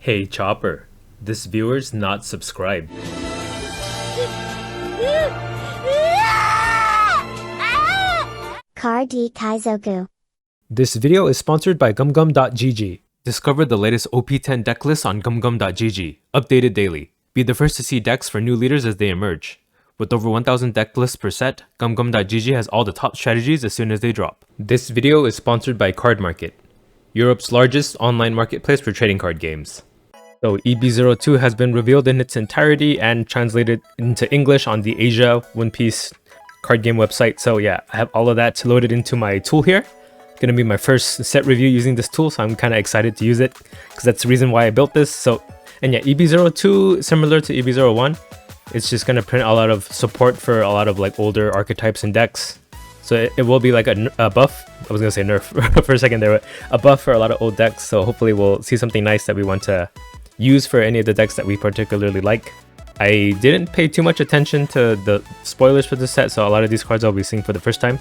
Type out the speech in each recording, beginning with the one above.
Hey Chopper, this viewer's not subscribed. Car D Kaizoku. This video is sponsored by gumgum.gg. Discover the latest OP10 deck list on gumgum.gg, updated daily. Be the first to see decks for new leaders as they emerge. With over 1000 deck lists per set, gumgum.gg has all the top strategies as soon as they drop. This video is sponsored by Card Market, Europe's largest online marketplace for trading card games. So EB02 has been revealed in its entirety and translated into English on the Asia One Piece card game website. So yeah, I have all of that loaded into my tool here. It's gonna be my first set review using this tool, so I'm kind of excited to use it because that's the reason why I built this. So, and yeah, EB02, similar to EB01, it's just gonna print a lot of support for a lot of like older archetypes and decks. So it will be like a buff. I was gonna say nerf for a second there, but a buff for a lot of old decks. So hopefully we'll see something nice that we want to use for any of the decks that we particularly like. I didn't pay too much attention to the spoilers for this set, so a lot of these cards I'll be seeing for the first time.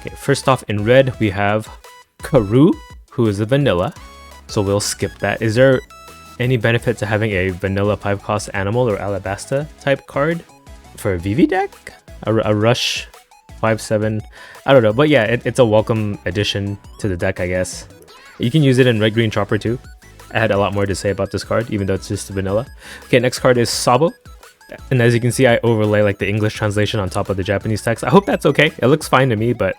Okay, first off in red we have Karu, who is a vanilla, so we'll skip that. Is there any benefit to having a vanilla 5-cost animal or Alabasta type card for a VV deck? A rush 5/7, I don't know, but yeah, it's a welcome addition to the deck, I guess. You can use it in red green chopper too. I had a lot more to say about this card, even though it's just vanilla. Okay, next card is Sabo. And as you can see, I overlay like the English translation on top of the Japanese text. I hope that's okay. It looks fine to me, but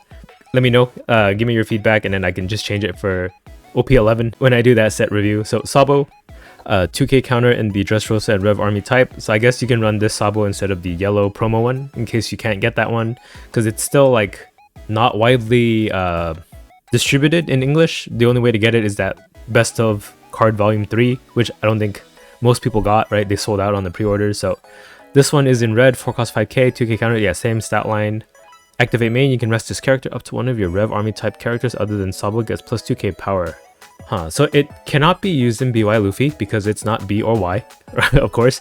let me know. Give me your feedback, and then I can just change it for OP11 when I do that set review. So Sabo, 2k counter in the Dressrosa and Rev Army type. So I guess you can run this Sabo instead of the yellow promo one, in case you can't get that one, because it's still like not widely distributed in English. The only way to get it is that best of card volume 3, which I don't think most people got, right? They sold out on the pre-orders. So this one is in red, 4 cost 5k, 2k counter. Yeah, same stat line. Activate main, you can rest this character up to one of your Rev Army type characters other than Sabo gets plus 2k power. So it cannot be used in BY Luffy because it's not B or Y, of course.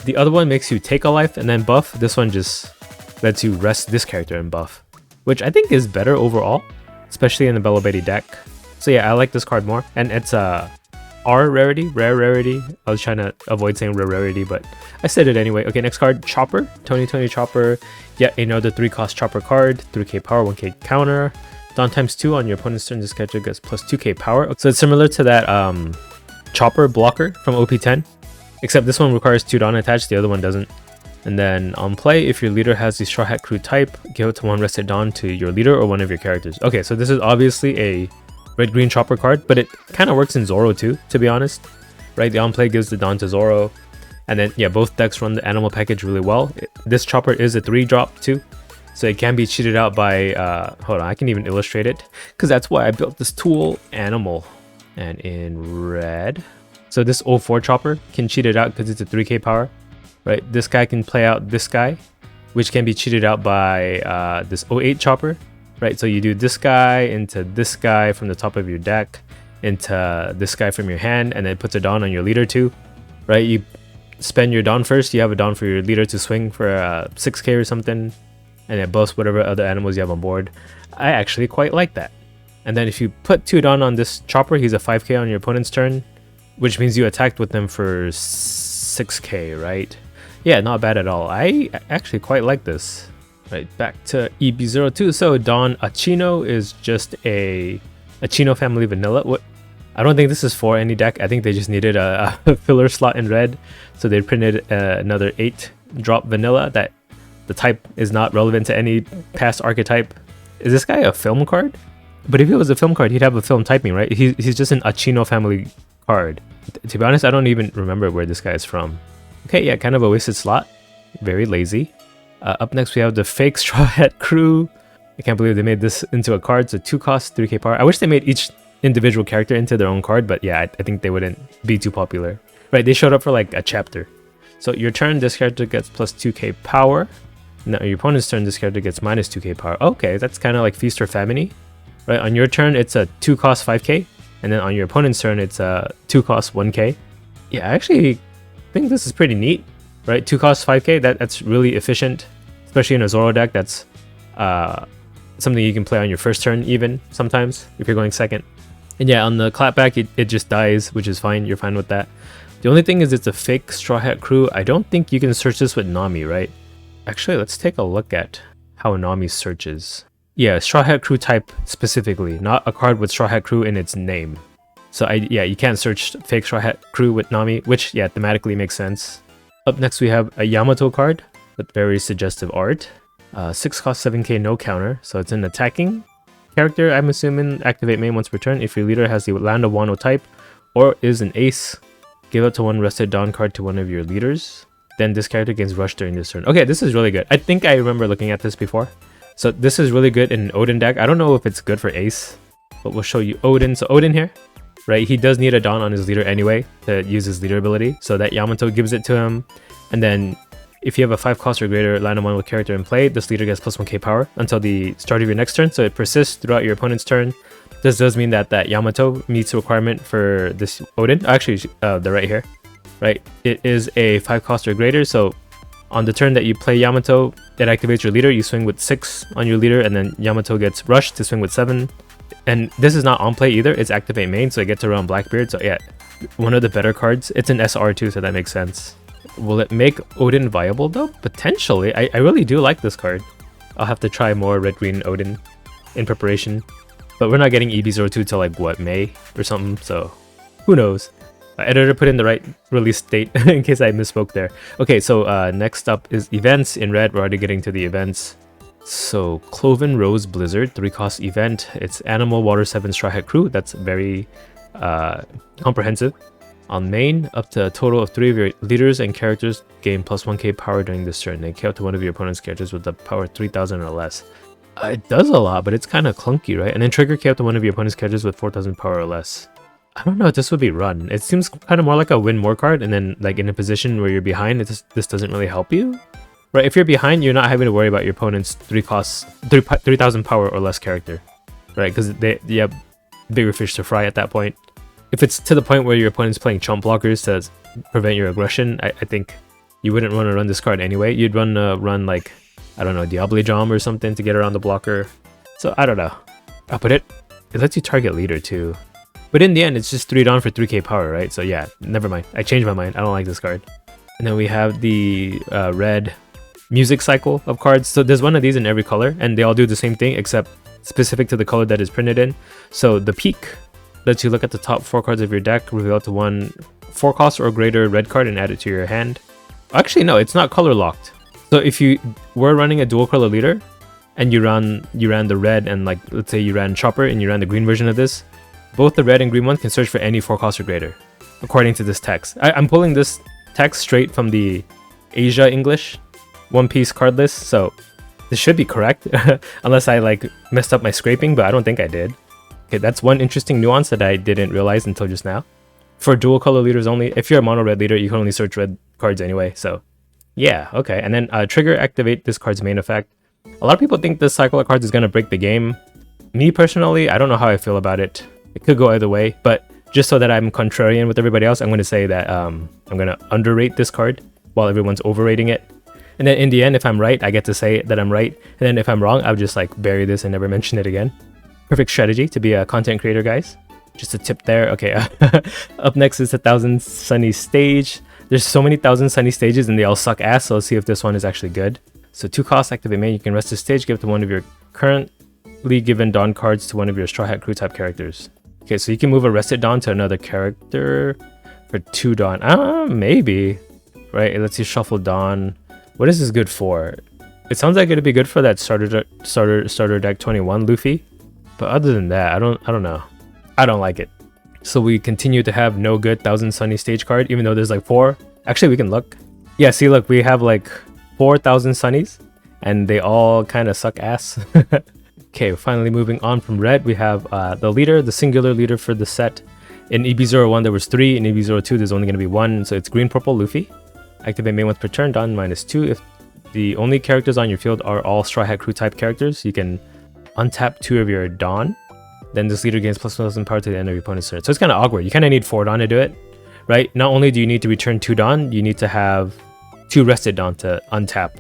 The other one makes you take a life and then buff. This one just lets you rest this character and buff, which I think is better overall, especially in the Bello Betty deck. So yeah, I like this card more, and it's a rare rarity. I was trying to avoid saying rarity, but I said it anyway. Okay, next card, Chopper, Tony Chopper. Yet another 3-cost Chopper card, 3k power, 1k counter. Dawn times 2 on your opponent's turn, this character gets plus 2k power. So it's similar to that Chopper blocker from OP10, except this one requires 2 Dawn attached, the other one doesn't. And then on play, if your leader has the Straw Hat Crew type, give it to 1 rested Dawn to your leader or one of your characters. Okay, so this is obviously a red-green Chopper card, but it kind of works in Zoro too, to be honest. Right, the on-play gives the Dawn to Zoro. And then, yeah, both decks run the animal package really well. This Chopper is a 3-drop too, so it can be cheated out by, hold on, I can even illustrate it, because that's why I built this tool, Animal. And in red, so this 04 Chopper can cheat it out because it's a 3k power. Right, this guy can play out this guy, which can be cheated out by this 08 Chopper. Right, so you do this guy into this guy from the top of your deck, into this guy from your hand, and then it puts a Dawn on your leader too. Right, you spend your Dawn first, you have a Dawn for your leader to swing for 6k or something, and it buffs whatever other animals you have on board. I actually quite like that. And then if you put 2 Dawn on this Chopper, he's a 5k on your opponent's turn, which means you attacked with them for 6k, right? Yeah, not bad at all. I actually quite like this. Right, back to EB02. So Dawn Achino is just a Achino family vanilla. What? I don't think this is for any deck. I think they just needed a filler slot in red, so they printed another 8-drop vanilla that the type is not relevant to any past archetype. Is this guy a film card? But if he was a film card, he'd have a film typing, right? He's just an Achino family card. To be honest, I don't even remember where this guy is from. Okay, yeah, kind of a wasted slot. Very lazy. Up next, we have the fake Straw Hat Crew. I can't believe they made this into a card. So 2 cost, 3k power. I wish they made each individual character into their own card, but yeah, I think they wouldn't be too popular. Right, they showed up for like a chapter. So your turn, this character gets plus 2k power. Now your opponent's turn, this character gets minus 2k power. Okay, that's kind of like Feast or Famine. Right, on your turn, it's a 2 cost 5k. And then on your opponent's turn, it's a 2 cost 1k. Yeah, I actually think this is pretty neat. Right, 2 cost 5k, that's really efficient, especially in a Zoro deck. That's something you can play on your first turn even sometimes if you're going second. And yeah, on the clapback, it just dies, which is fine. You're fine with that. The only thing is it's a fake Straw Hat Crew. I don't think you can search this with Nami, right? Actually, let's take a look at how Nami searches. Yeah, Straw Hat Crew type specifically, not a card with Straw Hat Crew in its name. So yeah, you can't search fake Straw Hat Crew with Nami, which yeah, thematically makes sense. Up next we have a Yamato card with very suggestive art. 6 cost 7k, no counter, so it's an attacking character, I'm assuming. Activate main once per turn. If your leader has the Land of Wano type or is an ace, give up to 1 Rested Dawn card to one of your leaders. Then this character gains rush during this turn. Okay, this is really good. I think I remember looking at this before. So this is really good in an Oden deck. I don't know if it's good for ace, but we'll show you Oden. So Oden here, right? He does need a Dawn on his leader anyway to use his leader ability. So that Yamato gives it to him. And then if you have a 5 cost or greater Land of Wano character in play, this leader gets plus 1k power until the start of your next turn. So it persists throughout your opponent's turn. This does mean that Yamato meets the requirement for this Oden. Actually, the right here, right? It is a 5 cost or greater. So on the turn that you play Yamato, it activates your leader. You swing with 6 on your leader, and then Yamato gets rushed to swing with 7. And this is not on play either. It's activate main, so it gets around Blackbeard. So yeah, one of the better cards. It's an SR too, so that makes sense. Will it make Oden viable though? Potentially. I really do like this card. I'll have to try more red-green Oden in preparation. But we're not getting EB02 till like, what, May or something? So who knows? Editor put in the right release date in case I misspoke there. Okay, so next up is events. In red, we're already getting to the events. So Cloven Rose Blizzard, 3 cost event. It's Animal Water 7 Straw Hat Crew. That's very comprehensive. On main, up to a total of 3 of your leaders and characters gain plus 1k power during this turn. They kill to one of your opponent's characters with the power 3000 or less. It does a lot, but it's kind of clunky, right? And then trigger KO to one of your opponent's characters with 4000 power or less. I don't know if this would be run. It seems kind of more like a win more card, and then like in a position where you're behind, this doesn't really help you. Right, if you're behind, you're not having to worry about your opponent's 3000 power or less character. Right, because they have bigger fish to fry at that point. If it's to the point where your opponent's playing chump blockers to prevent your aggression, I think you wouldn't want to run this card anyway. You'd run like, I don't know, Diable Jam or something to get around the blocker. So I don't know. But it lets you target leader too. But in the end, it's just 3 Dawn for 3k power, right? So yeah, never mind. I changed my mind. I don't like this card. And then we have the red music cycle of cards. So there's one of these in every color, and they all do the same thing except specific to the color that is printed in. So the peak lets you look at the top 4 cards of your deck, reveal to 1 4 cost or greater red card, and add it to your hand. Actually, no, it's not color locked. So if you were running a dual color leader, and you ran the red, and like let's say you ran Chopper and you ran the green version of this, both the red and green one can search for any 4 cost or greater, according to this text. I'm pulling this text straight from the Asia English One Piece card list, so this should be correct, unless I like messed up my scraping, but I don't think I did. Okay, that's one interesting nuance that I didn't realize until just now. For dual color leaders only, if you're a mono red leader, you can only search red cards anyway, so yeah, okay. And then trigger activate this card's main effect. A lot of people think this cycle of cards is going to break the game. Me personally, I don't know how I feel about it. It could go either way, but just so that I'm contrarian with everybody else, I'm going to say that I'm going to underrate this card while everyone's overrating it. And then in the end, if I'm right, I get to say that I'm right. And then if I'm wrong, I'll just like bury this and never mention it again. Perfect strategy to be a content creator, guys. Just a tip there. Okay, up next is 1000 Sunny Stage. There's so many 1000 Sunny Stages and they all suck ass, so let's see if this one is actually good. So 2 cost, activate main. You can rest the stage, give it to one of your currently given Dawn cards to one of your Straw Hat Crew type characters. Okay, so you can move a rested Dawn to another character for 2 Dawn. Maybe. Right, it lets you shuffle Dawn. What is this good for? It sounds like it'd be good for that starter deck 21 Luffy. But other than that, I don't know. I don't like it. So we continue to have no good 1000 Sunny Stage card, even though there's like 4. Actually, we can look. Yeah, see, look, we have like 4000 Sunnies, and they all kind of suck ass. Okay, finally moving on from red, we have the leader, the singular leader for the set. In EB01, there was 3. In EB02, there's only going to be 1. So it's green, purple, Luffy. Activate main once per turn, Dawn -2. If the only characters on your field are all Straw Hat Crew type characters, you can untap 2 of your Dawn. Then this leader gains plus 1000 power to the end of your opponent's turn. So it's kind of awkward. You kind of need 4 Dawn to do it, right? Not only do you need to return 2 Dawn, you need to have 2 rested Dawn to untap.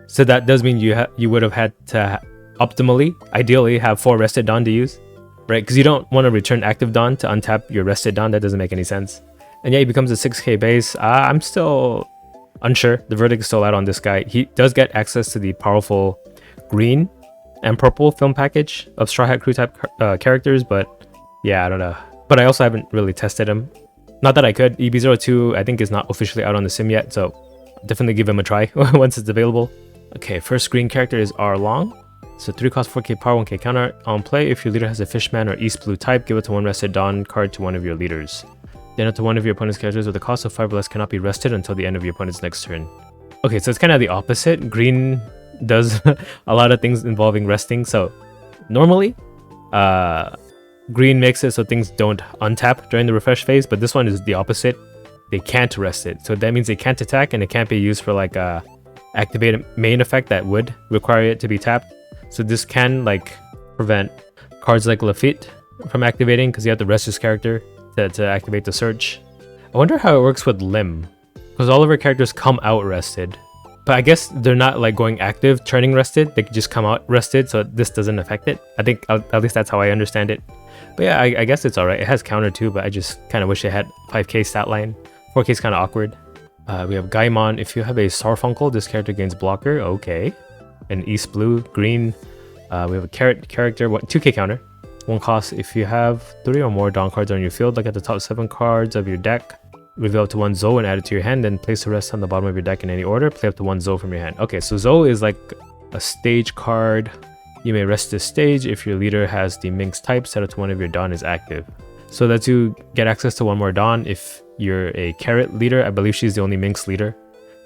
So that does mean you would have had to optimally, ideally, have 4 rested Dawn to use, right? Because you don't want to return active Dawn to untap your rested Dawn. That doesn't make any sense. And yeah, he becomes a 6k base. I'm still unsure. The verdict is still out on this guy. He does get access to the powerful green and purple film package of Straw Hat Crew type characters, but yeah, I don't know. But I also haven't really tested him. Not that I could. EB02 I think is not officially out on the sim yet, so definitely give him a try once it's available. Okay, first green character is R Long. So 3 cost 4k power, 1k counter. On play, if your leader has a Fishman or East Blue type, give it to one rested Dawn card to one of your leaders. Then up to one of your opponent's characters with a cost of 5 or less cannot be rested until the end of your opponent's next turn. Okay, so it's kind of the opposite. Green does a lot of things involving resting. So normally, green makes it so things don't untap during the refresh phase, but this one is the opposite. They can't rest it. So that means they can't attack and it can't be used for like a activated main effect that would require it to be tapped. So this can like prevent cards like Lafitte from activating because you have to rest this character to activate the search. I wonder how it works with Lim, because all of our characters come out rested, but I guess they're not like going active turning rested. They can just come out rested, so this doesn't affect it. I think at least that's how I understand it. But yeah, I guess it's alright. It has counter too, but I just kind of wish it had 5k stat line. 4k is kind of awkward. We have Gaimon. If you have a Starfunkel, this character gains blocker. Okay. And East Blue, green. We have a Carrot character, 2k counter. 1 cost. If you have 3 or more Dawn cards on your field, look at the top 7 cards of your deck. Reveal up to 1 Zoe and add it to your hand, then place the rest on the bottom of your deck in any order. Play up to 1 Zoe from your hand. Okay, so Zoe is like a stage card. You may rest this stage if your leader has the Minx type, set up to one of your Dawn is active. So that you get access to 1 more Dawn if you're a Carrot leader. I believe she's the only Minx leader.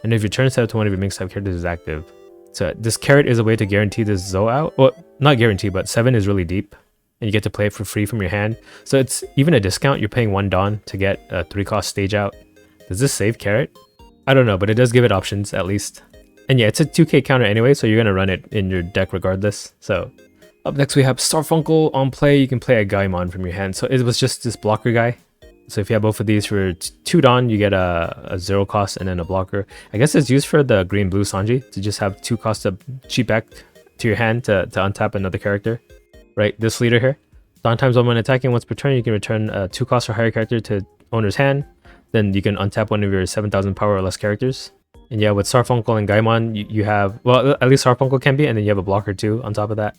And if your turn set up to one of your Minx type characters is active. So this Carrot is a way to guarantee this Zoe out. Well, not guarantee, but 7 is really deep. And you get to play it for free from your hand. So it's even a discount. You're paying 1 Dawn to get a 3 cost stage out. Does this save Carrot? I don't know, but it does give it options at least. And yeah, it's a 2k counter anyway, so you're going to run it in your deck regardless. So up next we have Starfunkel. On play, you can play a Gaimon from your hand. So it was just this blocker guy. So if you have both of these for 2 Dawn, you get a 0 cost and then a blocker. I guess it's used for the green-blue Sanji to just have 2 costs to cheat back to your hand to untap another character. Right, this leader here. Dawn times 1 when attacking. Once per turn, you can return a 2 cost or higher character to owner's hand. Then you can untap one of your 7,000 power or less characters. And yeah, with Starfunkel and Gaimon, you have... Well, at least Starfunkel can be, and then you have a blocker too on top of that.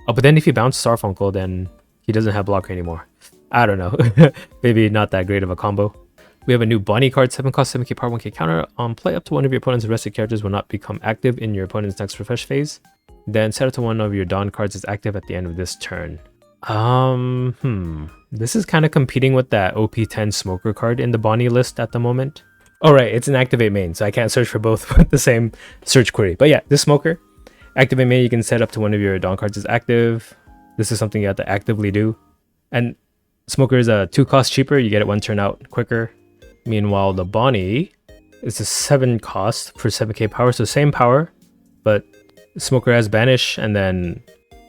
Oh, but then if you bounce Starfunkel, then he doesn't have blocker anymore. I don't know. Maybe not that great of a combo. We have a new Bonnie card, 7 cost, 7k power, 1k counter. On play, up to one of your opponent's arrested characters will not become active in your opponent's next refresh phase. Then set it to one of your Dawn cards is active at the end of this turn. This is kind of competing with that OP10 Smoker card in the Bonnie list at the moment. Oh right, it's an activate main, so I can't search for both with the same search query. But yeah, this Smoker, activate main, you can set up to one of your Dawn cards is active. This is something you have to actively do. And Smoker is a 2 cost cheaper, you get it 1 turn out quicker. Meanwhile, the Bonnie is a 7 cost for 7k power, so same power, but Smoker has Banish, and then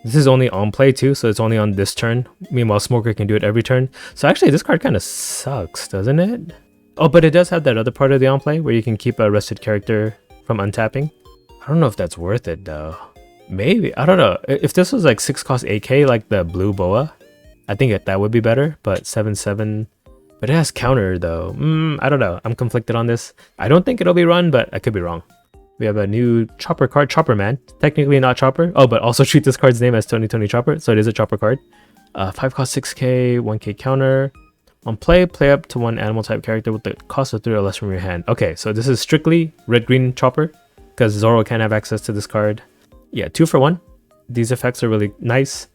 this is only on play too, so it's only on this turn. Meanwhile, Smoker can do it every turn. So actually, this card kind of sucks, doesn't it? Oh, but it does have that other part of the on play where you can keep a rested character from untapping. I don't know if that's worth it though. Maybe, I don't know. If this was like 6 cost 8k like the blue boa, I think that would be better, but 7/7. But it has counter though. I don't know. I'm conflicted on this. I don't think it'll be run, but I could be wrong. We have a new Chopper card, Chopper Man. Technically not Chopper. Oh, but also treat this card's name as Tony Chopper, so it is a Chopper card. 5 cost 6k, 1k counter. On play, play up to 1 animal type character with the cost of 3 or less from your hand. Okay, so this is strictly red-green Chopper, because Zoro can have access to this card. Yeah, 2 for 1. These effects are really nice.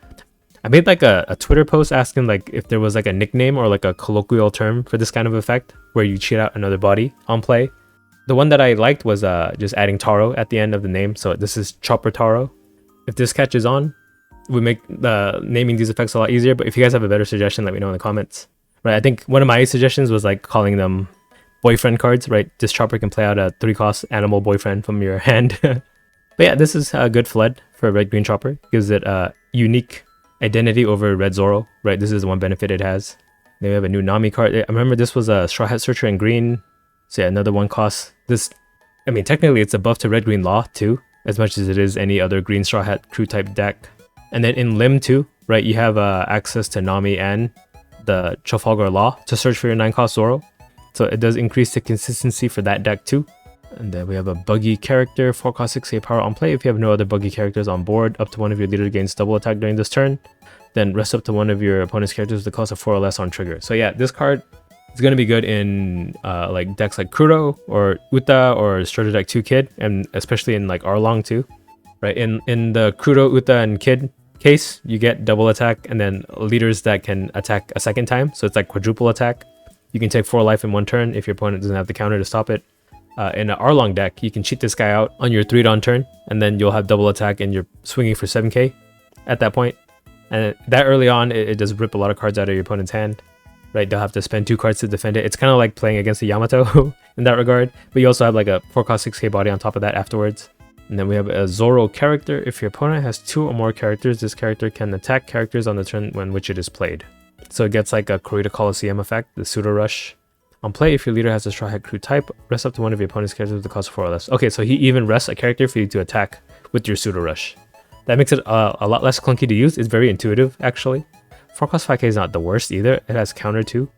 I made like a Twitter post asking like if there was like a nickname or like a colloquial term for this kind of effect, where you cheat out another body on play. The one that I liked was just adding Taro at the end of the name, so this is Chopper Taro. If this catches on, we make naming these effects a lot easier, but if you guys have a better suggestion, let me know in the comments. Right, I think one of my suggestions was like calling them boyfriend cards, right? This Chopper can play out a 3 cost animal boyfriend from your hand. But yeah, this is a good flood for a red-green Chopper. Gives it a unique identity over Red Zoro, right? This is the one benefit it has. Then we have a new Nami card. I remember this was a Straw Hat Searcher in green. So yeah, another 1 cost. This, I mean, technically it's a buff to red-green Law too, as much as it is any other green Straw Hat crew type deck. And then in Lim too, right? You have access to Nami and the Trafalgar Law to search for your 9 cost Zoro. So it does increase the consistency for that deck too. And then we have a buggy character, 4 cost 6k power on play. If you have no other buggy characters on board, up to one of your leader gains double attack during this turn. Then rest up to one of your opponent's characters with the cost of 4 or less on trigger. So yeah, this card is going to be good in like decks like Kuro or Uta or Starter Deck 2 Kid, and especially in like Arlong too. Right, in the Kuro, Uta, and Kid case, you get double attack and then leaders that can attack a second time. So it's like quadruple attack. You can take 4 life in one turn if your opponent doesn't have the counter to stop it. In an Arlong deck, you can cheat this guy out on your 3-Dawn turn, and then you'll have double attack and you're swinging for 7k at that point. And that early on, it does rip a lot of cards out of your opponent's hand. Right, they'll have to spend 2 cards to defend it. It's kind of like playing against the Yamato in that regard. But you also have like a 4 cost 6k body on top of that afterwards. And then we have a Zoro character. If your opponent has 2 or more characters, this character can attack characters on the turn when which it is played. So it gets like a Corrida Coliseum effect, the pseudo rush. On play, if your leader has a Straw Hat Crew type, rest up to one of your opponent's characters with the cost of 4 or less. Okay, so he even rests a character for you to attack with your pseudo rush. That makes it a lot less clunky to use. It's very intuitive, actually. 4 cost 5k is not the worst either. It has counter too,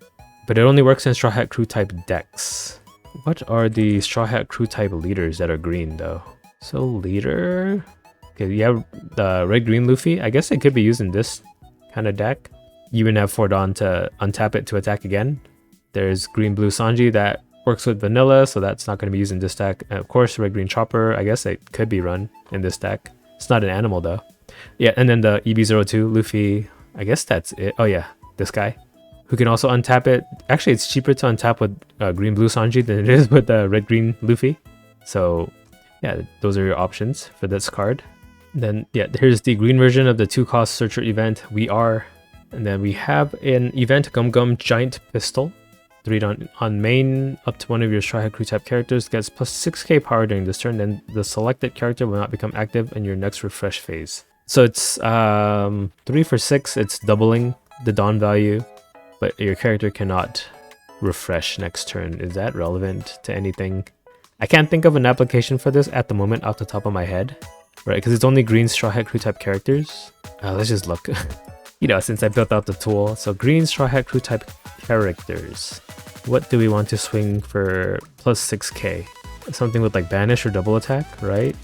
but it only works in Straw Hat Crew type decks. What are the Straw Hat Crew type leaders that are green though? So leader, okay, you have the red-green Luffy. I guess it could be used in this kind of deck. You even have 4-Dawn to untap it to attack again. There's green-blue Sanji that works with vanilla, so that's not going to be used in this deck. And of course, red-green Chopper, I guess it could be run in this deck. It's not an animal though. Yeah, and then the EB02 Luffy, I guess that's it. Oh yeah, this guy, who can also untap it. Actually, it's cheaper to untap with green-blue Sanji than it is with red-green Luffy. So yeah, those are your options for this card. Then yeah, here's the green version of the 2 cost Searcher event, We Are. And then we have an event Gum Gum Giant Pistol. 3-Dawn on main, up to one of your Straw Hat Crew type characters gets plus 6k power during this turn, then the selected character will not become active in your next refresh phase. So it's 3 for 6, it's doubling the Dawn value, but your character cannot refresh next turn. Is that relevant to anything? I can't think of an application for this at the moment off the top of my head, right? Because it's only green Straw Hat Crew type characters. Let's just look. You know, since I built out the tool. So green Straw Hat Crew type characters. What do we want to swing for plus 6k? Something with like banish or double attack, right?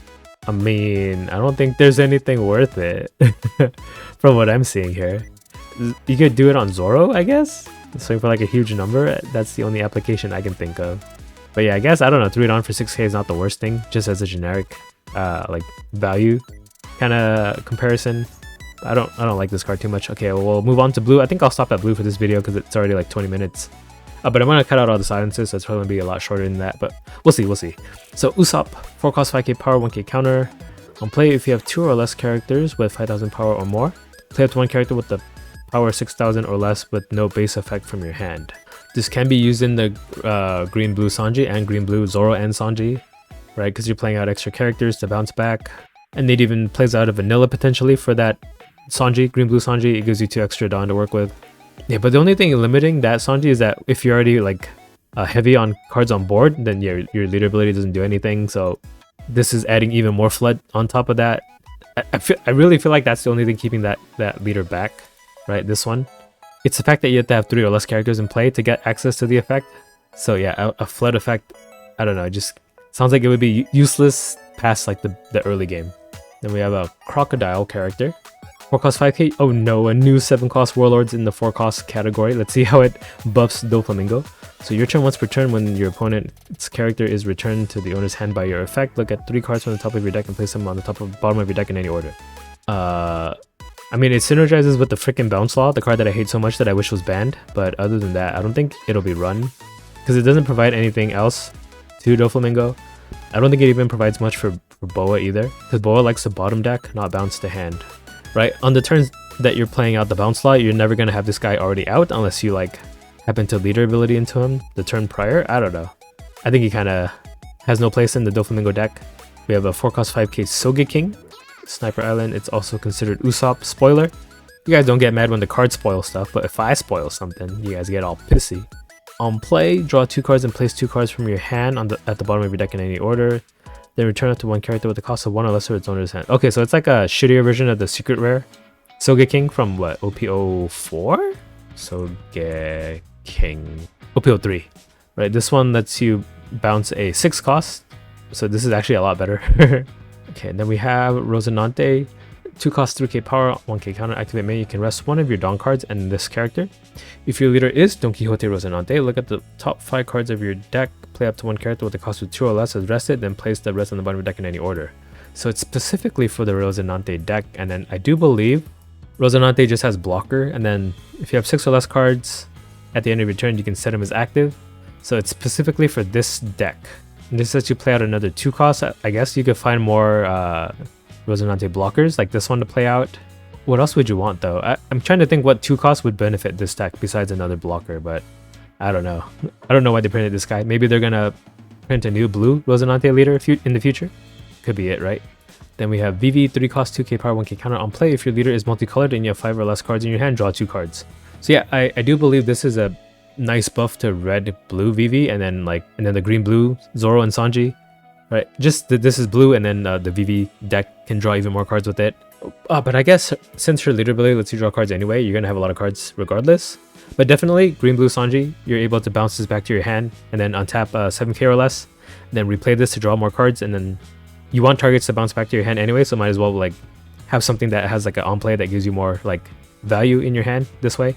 I mean, I don't think there's anything worth it from what I'm seeing here. You could do it on Zoro, I guess? Swing for like a huge number. That's the only application I can think of. But yeah, I guess, I don't know, 3-Dawn for 6k is not the worst thing, just as a generic like value kind of comparison. I don't like this card too much. Okay, well, we'll move on to blue. I think I'll stop at blue for this video because it's already like 20 minutes. But I'm going to cut out all the silences, so it's probably going to be a lot shorter than that, but we'll see. So Usopp, 4 cost 5k power, 1k counter. On play, if you have 2 or less characters with 5000 power or more, play up to 1 character with the power 6000 or less with no base effect from your hand. This can be used in the green-blue Sanji and green-blue Zoro and Sanji, right? Because you're playing out extra characters to bounce back. And it even plays out a vanilla potentially for that Sanji, green-blue Sanji. It gives you 2 extra Dawn to work with. Yeah, but the only thing limiting that Sanji is that if you're already like heavy on cards on board, then your leader ability doesn't do anything. So this is adding even more flood on top of that. I really feel like that's the only thing keeping that leader back, right? This one. It's the fact that you have to have 3 or less characters in play to get access to the effect. So yeah, a flood effect, I don't know, it just sounds like it would be useless past like the early game. Then we have a crocodile character. 4 cost 5k. Oh no, a new 7 cost warlords in the 4 cost category. Let's see how it buffs Doflamingo. So your turn once per turn, when your opponent's character is returned to the owner's hand by your effect, look at 3 cards from the top of your deck and place them on the bottom of your deck in any order. I mean, it synergizes with the frickin' Bounce Law, the card that I hate so much that I wish was banned. But other than that, I don't think it'll be run, because it doesn't provide anything else to Doflamingo. I don't think it even provides much for Boa either, because Boa likes to bottom deck, not bounce to hand. Right? On the turns that you're playing out the Bounce Law, you're never going to have this guy already out unless you like happen to leader ability into him the turn prior. I don't know. I think he kind of has no place in the Doflamingo deck. We have a 4 cost 5k Sogeking, Sniper Island. It's also considered Usopp. Spoiler, you guys don't get mad when the cards spoil stuff, but if I spoil something, you guys get all pissy. On play, draw 2 cards and place 2 cards from your hand at the bottom of your deck in any order. Then return it to 1 character with the cost of 1 or less of its owner's hand. Okay, so it's like a shittier version of the secret rare Sogeking from what, OP04? Sogeking. OP03, right? This one lets you bounce a 6 cost, so this is actually a lot better. Okay, and then we have Rosinante, 2 cost 3k power, 1k counter, activate main. You can rest one of your Dawn cards and this character. If your leader is Don Quixote Rosinante, look at the top 5 cards of your deck, play up to 1 character with a cost of 2 or less as rested, then place the rest on the bottom of your deck in any order. So it's specifically for the Rosinante deck, and then I do believe Rosinante just has blocker, and then if you have 6 or less cards at the end of your turn, you can set them as active. So it's specifically for this deck. And this lets you play out another 2 costs. I guess you could find more Rosinante blockers like this one to play out. What else would you want though? I'm trying to think what 2 costs would benefit this deck besides another blocker, but I don't know. I don't know why they printed this guy. Maybe they're gonna print a new blue Rosinante leader in the future. Could be it, right? Then we have VV, 3 cost, 2k power, 1k counter. On play, if your leader is multicolored and you have 5 or less cards in your hand, draw 2 cards. So yeah, I do believe this is a nice buff to red blue VV, and then the green blue Zoro and Sanji, right? Just that this is blue, and then the VV deck can draw even more cards with it. But I guess since her leader ability lets you draw cards anyway, you're gonna have a lot of cards regardless. But definitely green blue Sanji, you're able to bounce this back to your hand and then untap 7k or less, and then replay this to draw more cards, and then you want targets to bounce back to your hand anyway, so might as well like have something that has like an on play that gives you more like value in your hand this way.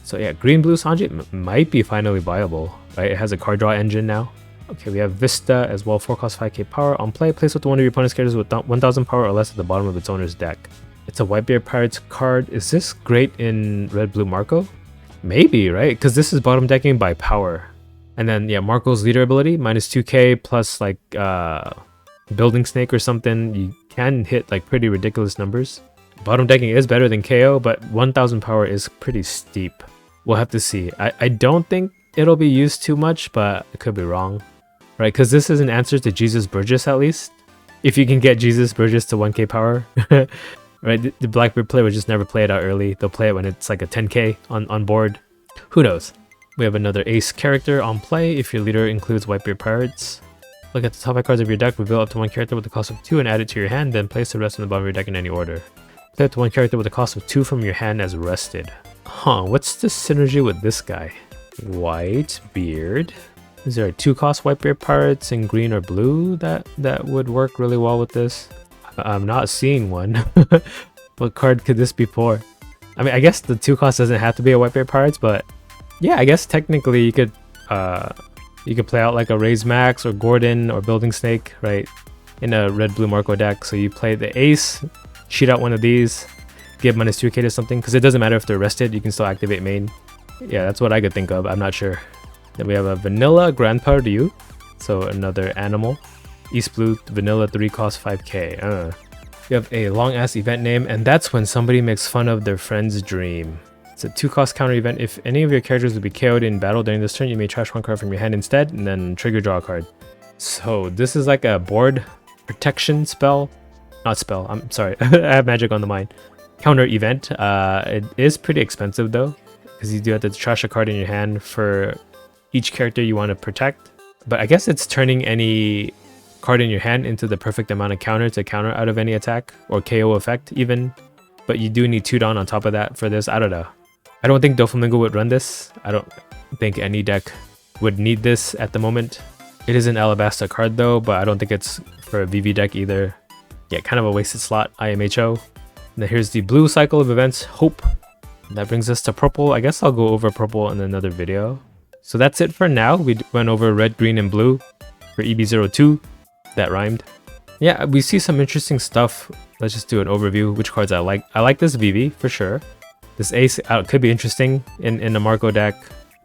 So yeah, green blue Sanji might be finally viable, right? It has a card draw engine now. Okay, we have Vista as well, 4 cost 5k power. On play, place with one of your opponent's characters with 1000 power or less at the bottom of its owner's deck. It's a Whitebeard Pirates card. Is this great in red blue Marco? Maybe, right? Because this is bottom decking by power. And then yeah, Marco's leader ability, minus 2k plus like Building Snake or something. You can hit like pretty ridiculous numbers. Bottom decking is better than KO, but 1000 power is pretty steep. We'll have to see. I don't think it'll be used too much, but I could be wrong. Right, because this is an answer to Jesus Burgess at least. If you can get Jesus Burgess to 1k power. Right, the Blackbeard player would just never play it out early. They'll play it when it's like a 10k on board. Who knows? We have another ace character on play if your leader includes Whitebeard Pirates. Look at the top 5 cards of your deck, reveal up to 1 character with the cost of 2 and add it to your hand, then place the rest on the bottom of your deck in any order. Play up to 1 character with the cost of 2 from your hand as rested. Huh, what's the synergy with this guy? Whitebeard. Is there a 2 cost Whitebeard Pirates in green or blue that would work really well with this? I'm not seeing one. What card could this be for? I mean, I guess the 2 cost doesn't have to be a Whitebeard Pirates, but yeah, I guess technically you could play out like a Raise Max or Gordon or Building Snake, right? In a red blue Marco deck. So you play the ace, cheat out one of these, give minus 2k to something, because it doesn't matter if they're rested, you can still activate main. Yeah, that's what I could think of. I'm not sure. Then we have a vanilla Grandpa Ryu, so another animal. East blue vanilla 3 cost 5k. You have a long ass event name, and that's when somebody makes fun of their friend's dream. It's a 2 cost counter event. If any of your characters would be KO'd in battle during this turn, you may trash 1 card from your hand instead, and then trigger draw a card. So this is like a board protection spell. Not spell, I'm sorry. I have magic on the mind. Counter event. It is pretty expensive though, because you do have to trash a card in your hand for each character you want to protect. But I guess it's turning any card in your hand into the perfect amount of counter to counter out of any attack or KO effect even. But you do need 2 Dawn on top of that for this. I don't know. I don't think Doflamingo would run this. I don't think any deck would need this at the moment. It is an Alabasta card though, but I don't think it's for a VV deck either. Yeah, kind of a wasted slot, IMHO. Now here's the blue cycle of events, Hope. That brings us to purple. I guess I'll go over purple in another video. So that's it for now. We went over red, green, and blue for EB02. That rhymed. Yeah, we see some interesting stuff. Let's just do an overview, which cards I like. I like this VV for sure. This ace could be interesting in a Marco deck,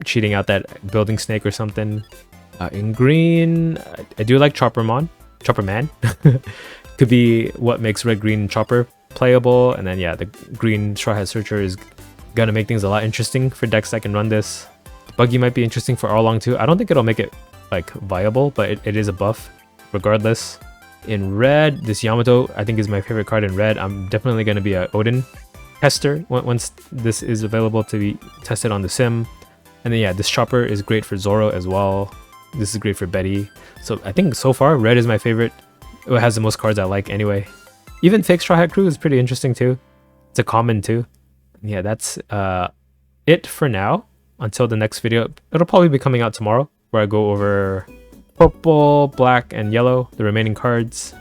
cheating out that Building Snake or something. In green, I do like Chopper Man. Could be what makes red green Chopper playable, and then yeah, the green Straw Hat Searcher is gonna make things a lot interesting for decks that can run this. Buggy might be interesting for Arlong too. I don't think it'll make it like viable, but it is a buff regardless. In red, this Yamato I think is my favorite card in red. I'm definitely gonna be a Oden tester once this is available to be tested on the sim. And then yeah, this Chopper is great for Zoro as well. This is great for Betty. So I think so far red is my favorite. It has the most cards I like anyway. Even Fake Straw Hat Crew is pretty interesting too. It's a common too. Yeah, that's it for now. Until the next video. It'll probably be coming out tomorrow. where I go over purple, black, and yellow, the remaining cards.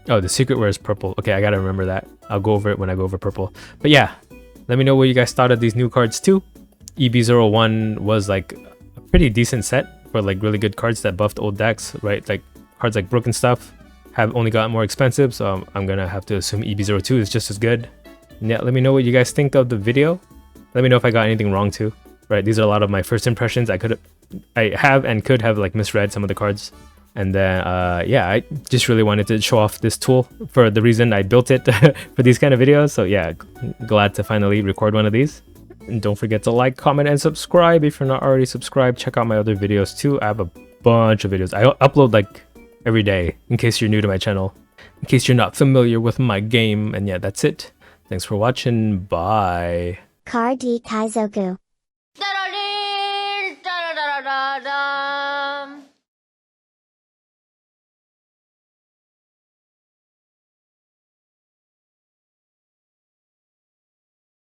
Oh, the secret rare is purple. Okay, I gotta remember that. I'll go over it when I go over purple. But yeah, let me know what you guys thought of these new cards too. EB01 was like a pretty decent set for like really good cards that buffed old decks, right? Like cards like Broken Stuff have only gotten more expensive, so I'm gonna have to assume EB02 is just as good. And yeah, let me know what you guys think of the video. Let me know if I got anything wrong too. Right, these are a lot of my first impressions. I have and could have like misread some of the cards. And then yeah, I just really wanted to show off this tool for the reason I built it for these kind of videos. So yeah, glad to finally record one of these. And don't forget to like, comment, and subscribe if you're not already subscribed. Check out my other videos too. I have a bunch of videos. I upload like every day in case you're new to my channel, in case you're not familiar with my game. And yeah, that's it. Thanks for watching. Bye. Card D Kaizoku.